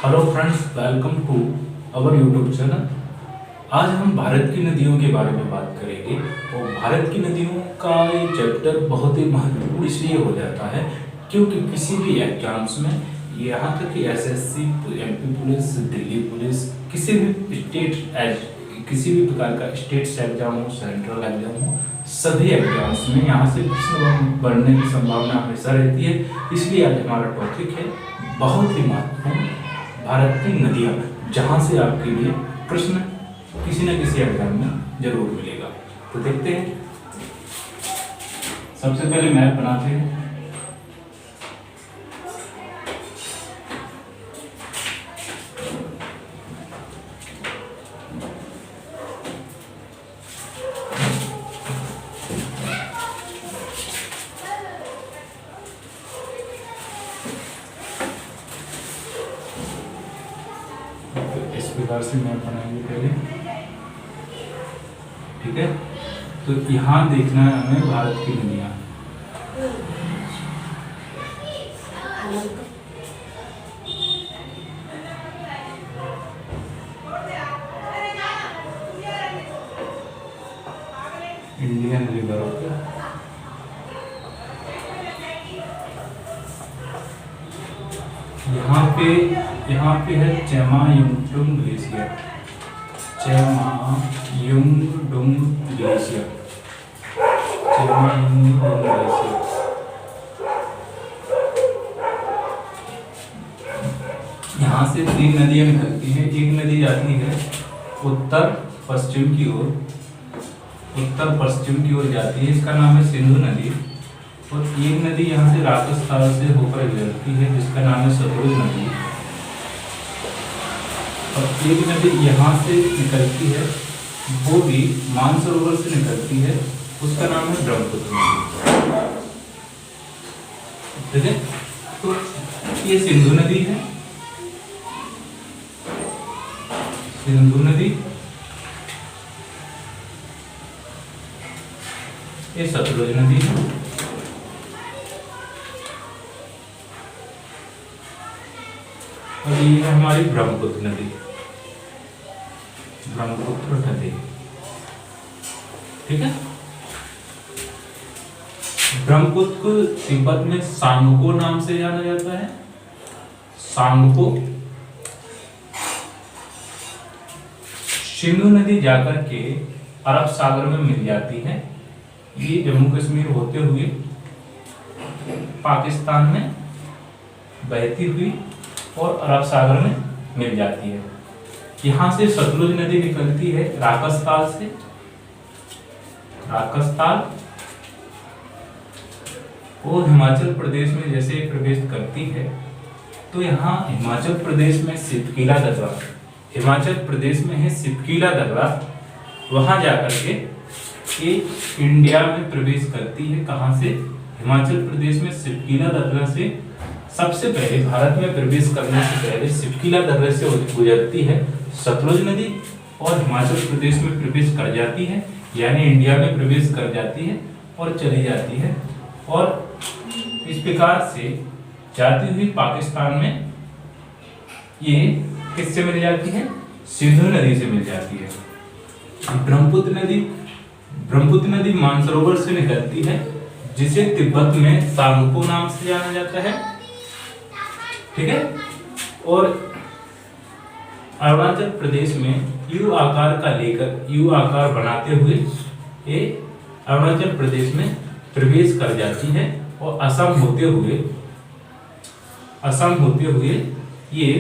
Hello friends, welcome to our YouTube channel. आज हम भारत की नदियों के बारे में बात करेंगे और भारत की नदियों का ये चैप्टर बहुत ही महत्वपूर्ण इसलिए हो जाता है क्योंकि किसी भी एग्जाम्स में, यहाँ तक कि SSC, MP police, Delhi police, किसी भी प्रकार का स्टेट एग्जाम हो, सेंट्रल एग्जाम हो, सभी एग्जाम्स में यहाँ से प्रश्न बनने की संभावना हमेशा रहती है। इसलिए आज हमारा टॉपिक है बहुत ही महत्वपूर्ण, भारत की नदियाँ, जहाँ से आपके लिए प्रश्न किसी न किसी एग्जाम में जरूर मिलेगा। तो देखते हैं, सबसे पहले मैप बनाते हैं। इस प्रकार से मैप बनाएंगे पहले, ठीक है। तो यहाँ देखना है हमें भारत की नदियाँ। Indian river, okay. यहाँ पे है Chemayungdung glacier, Chemayungdung glacier, Chemayungdung glacier. यहाँ से तीन नदियाँ निकलती हैं। एक नदी जाती है उत्तर पश्चिम की ओर जाती है, इसका नाम है सिंधु नदी। और एक नदी यहाँ से राजस्थान से होकर गुजरती है, जिसका नाम है सतलुज नदी। और एक नदी यहाँ से निकलती है, वो भी मानसरोवर से निकलती है, उसका नाम है ब्रह्मपुत्र नदी, ठीक है। तो ये सिंधु नदी है, सिंधु नदी, ये सतलुज नदी है, और ये है हमारी ब्रह्मपुत्र नदी, ब्रह्मपुत्र नदी, ठीक है। ब्रह्मपुत्र को तिब्बत में सांगपो नाम से जाना जाता है, सांगपो। सिंधु नदी जाकर के अरब सागर में मिल जाती है। ये जम्मू कश्मीर होते हुए पाकिस्तान में बहती हुई और अरब सागर में मिल जाती है। यहाँ से सतलुज नदी निकलती है राकसताल से, राकसताल, और हिमाचल प्रदेश में जैसे प्रवेश करती है तो यहाँ हिमाचल प्रदेश में सिपकीला दर्रा, हिमाचल प्रदेश में है सिपकीला दर्रा, वहां जाकर के ये इंडिया में प्रवेश करती है। कहाँ से? हिमाचल प्रदेश में सिपकीला दर्रा से सबसे पहले, भारत में प्रवेश करने से पहले सिपकीला दर्रे से गुजरती है सतलुज नदी और हिमाचल प्रदेश में प्रवेश कर जाती है, यानी इंडिया में प्रवेश कर जाती है और चली जाती है। और इस प्रकार से जाती हुई पाकिस्तान में ये किससे मिल जाती है? सिंधु नदी से मिल जाती है। ब्रह्मपुत्र नदी मानसरोवर से निकलती है, जिसे तिब्बत में सांगपो नाम से जाना जाता है, ठीक है। और अरुणाचल प्रदेश में यू आकार बनाते हुए ये अरुणाचल प्रदेश में प्रवेश कर जाती है और असम होते हुए ये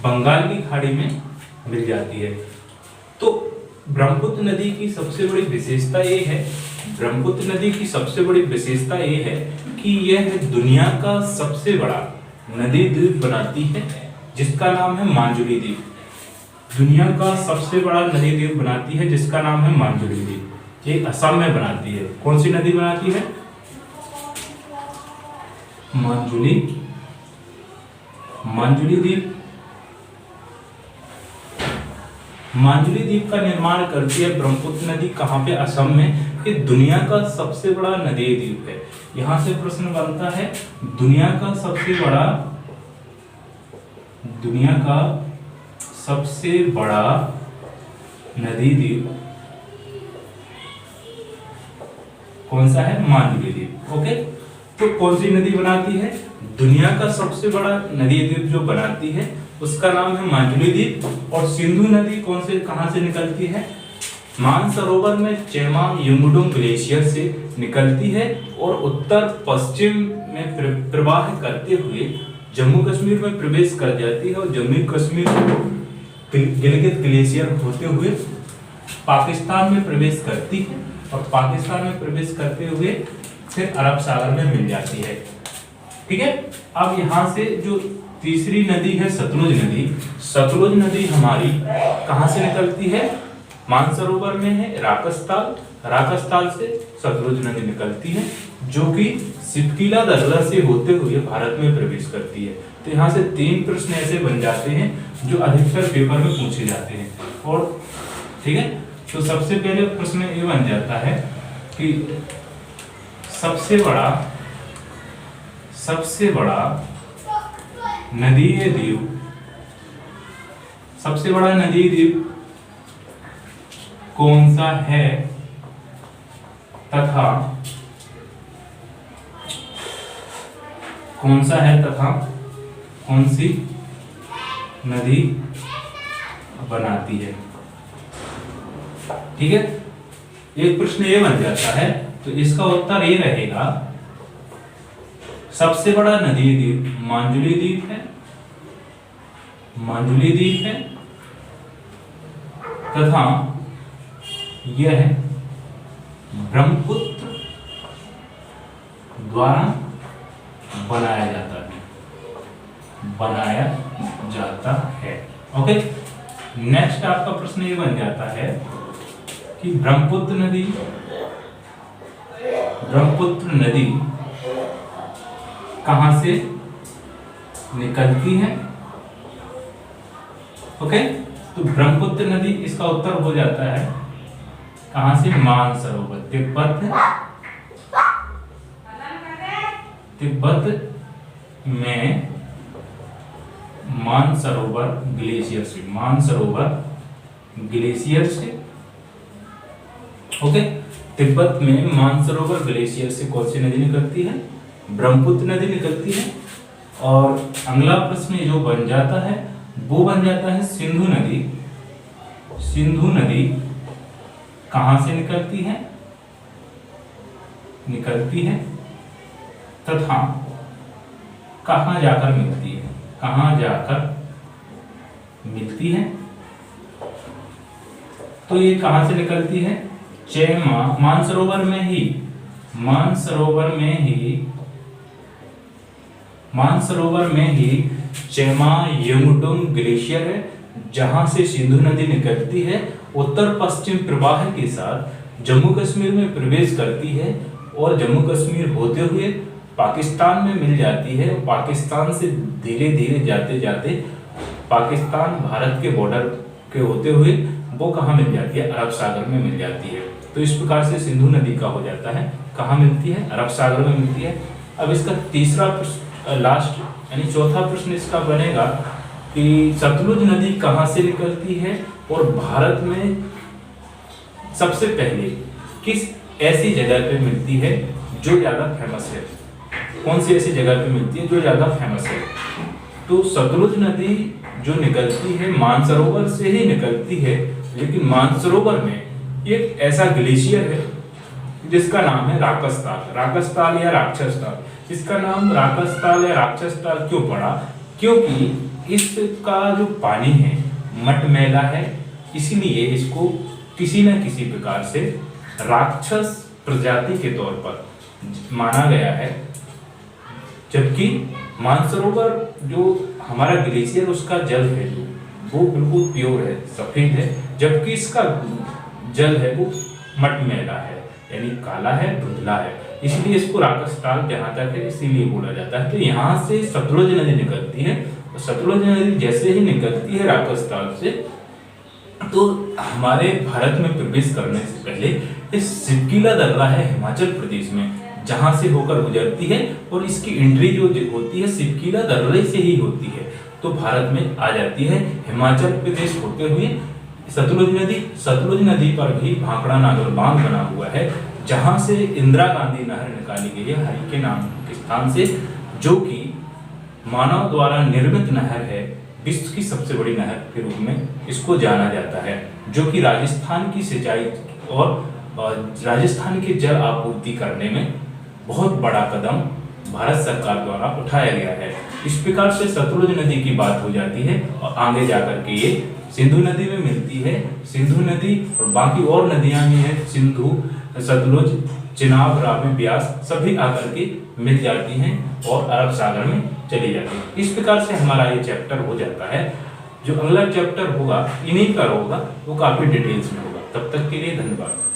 बंगाल की खाड़ी में मिल जाती है। तो ब्रह्मपुत्र नदी की सबसे बड़ी विशेषता ये है कि यह दुनिया का सबसे बड़ा नदी द्वीप बनाती है, जिसका नाम है मांजुली द्वीप। दुनिया का सबसे बड़ा नदी द्वीप बनाती है, जिसका नाम है मांजुली द्वीप। ये असम में बनाती है। कौन सी नदी बनाती है? मांजुली द्वीप। मांजुली द्वीप का निर्माण करती है ब्रह्मपुत्र नदी। कहाँ पे? असम में। ये दुनिया का सबसे बड़ा नदी द्वीप है। यहाँ से प्रश्न बनता है, दुनिया का सबसे बड़ा दुनिया का सबसे बड़ा नदी द्वीप कौन सा है? मांजुली द्वीप। ओके, तो कौन सी नदी बनाती है? दुनिया का सबसे बड़ा नदी द्वीप जो बनाती है उसका नाम है मांजुली द्वीप। और सिंधु नदी कौन से कहां से निकलती है? मानसरोवर में चेमा युंगडुंग ग्लेशियर से निकलती है और उत्तर पश्चिम में प्रवाह करते हुए जम्मू कश्मीर में प्रवेश कर जाती है और जम्मू कश्मीर गिलगित ग्लेशियर होते हुए पाकिस्तान में प्रवेश करती है और पाकिस्तान में प्रवेश करते हुए फिर अरब सागर में मिल जाती है। ठीक है, अब यहां से जो तीसरी नदी है सतलुज नदी, सतलुज नदी हमारी कहां से निकलती है? मानसरोवर में है राकसताल, राकसताल से सतलुज नदी निकलती है जो कि सिपकीला दर्रा से होते हुए भारत में प्रवेश करती है। तो यहाँ से 3 प्रश्न ऐसे बन जाते हैं जो अधिकतर पेपर में पूछे जाते हैं। और ठीक है, तो सबसे पहले प्रश्न ये बन जाता है कि सबसे बड़ा नदीय द्वीप, सबसे बड़ा नदीय द्वीप कौन सा है तथा कौन सी नदी बनाती है? ठीक है, एक प्रश्न ये बन जाता है तो इसका उत्तर ये रहेगा सबसे बड़ा नदी द्वीप मांजुली द्वीप है, मांजुली द्वीप है तथा यह ब्रह्मपुत्र द्वारा बनाया जाता है। ओके, नेक्स्ट आपका प्रश्न ये बन जाता है कि ब्रह्मपुत्र नदी कहां से निकलती है? ओके, तो ब्रह्मपुत्र नदी इसका उत्तर हो जाता है कहां से? मानसरोवर, तिब्बत में मानसरोवर ग्लेशियर से ओके, तिब्बत में मानसरोवर ग्लेशियर से कौन सी नदी निकलती है? ब्रह्मपुत्र नदी निकलती है। और अगला प्रश्न जो बन जाता है वो बन जाता है सिंधु नदी। सिंधु नदी कहां से निकलती है तथा कहां जाकर मिलती है? तो ये कहां से निकलती है? मानसरोवर में ही चेमा युंगडुंग ग्लेशियर है जहां से सिंधु नदी निकलती है, उत्तर पश्चिम प्रवाह के साथ जम्मू कश्मीर में प्रवेश करती है और जम्मू कश्मीर होते हुए पाकिस्तान में मिल जाती है। पाकिस्तान से धीरे धीरे जाते जाते पाकिस्तान भारत के बॉर्डर के होते हुए वो कहाँ मिल जाती है? अरब सागर में मिल जाती है। तो इस प्रकार से सिंधु नदी का हो जाता है, कहाँ मिलती है? अरब सागर में मिलती है। अब इसका तीसरा लास्ट यानी चौथा प्रश्न इसका बनेगा कि सतलुज नदी कहाँ से निकलती है और भारत में सबसे पहले किस ऐसी जगह पे मिलती है जो ज्यादा फेमस है? कौन सी ऐसी जगह पे मिलती है जो ज्यादा फेमस है? तो सतलुज नदी जो निकलती है मानसरोवर से ही निकलती है, लेकिन मानसरोवर में एक ऐसा ग्लेशियर है जिसका नाम है राकसताल या राक्षसताल। इसका नाम राकसताल या राक्षसताल क्यों पड़ा? क्योंकि इसका जो पानी है मटमैला है, इसीलिए इसको किसी न किसी प्रकार से राक्षस प्रजाति के तौर पर माना गया है। जबकि मानसरोवर जो हमारा ग्लेशियर उसका जल है जो वो बिल्कुल प्योर है, सफेद है, जबकि इसका जल है वो मटमैला है यानी काला है, धुंधला है, इसलिए इसको राकसताल जहां तक है इसीलिए बोला जाता है। तो यहाँ से सतलुज नदी निकलती है और सतलुज नदी जैसे ही निकलती है राकसताल से, तो हमारे भारत में प्रवेश करने से पहले इस सिपकीला दर्रा है हिमाचल प्रदेश में, जहां से होकर गुजरती है और इसकी एंट्री जो होती है सिपकीला दर्रे से ही होती है। तो भारत में आ जाती है। हिमाचल प्रदेश होते हुए सतलुज नदी पर भी भाखड़ा नागल बांध बना हुआ है, जहां से इंदिरा गांधी नहर निकाली गई है हरि के नाम के स्थान से, जो कि मानव द्वारा निर्मित नहर है, विश्व की सबसे बड़ी नहर के रूप में इसको जाना जाता है, जो कि राजस्थान की सिंचाई और राजस्थान के जल आपूर्ति करने में बहुत बड़ा कदम भारत सरकार द्वारा उठाया गया है। इस प्रकार से सतलुज नदी की बात हो जाती है और आगे जाकर के ये सिंधु नदी में मिलती है। सिंधु नदी और बाकी और नदियां भी हैं, सिंधु, सतलुज, चिनाब, रावी, ब्यास, सभी आकर के मिल जाती हैं और अरब सागर में चली जाती है। इस प्रकार से हमारा ये चैप्टर हो जाता है। जो अगला चैप्टर होगा इन्हीं पर होगा, वो काफी डिटेल्स में होगा। तब तक के लिए धन्यवाद।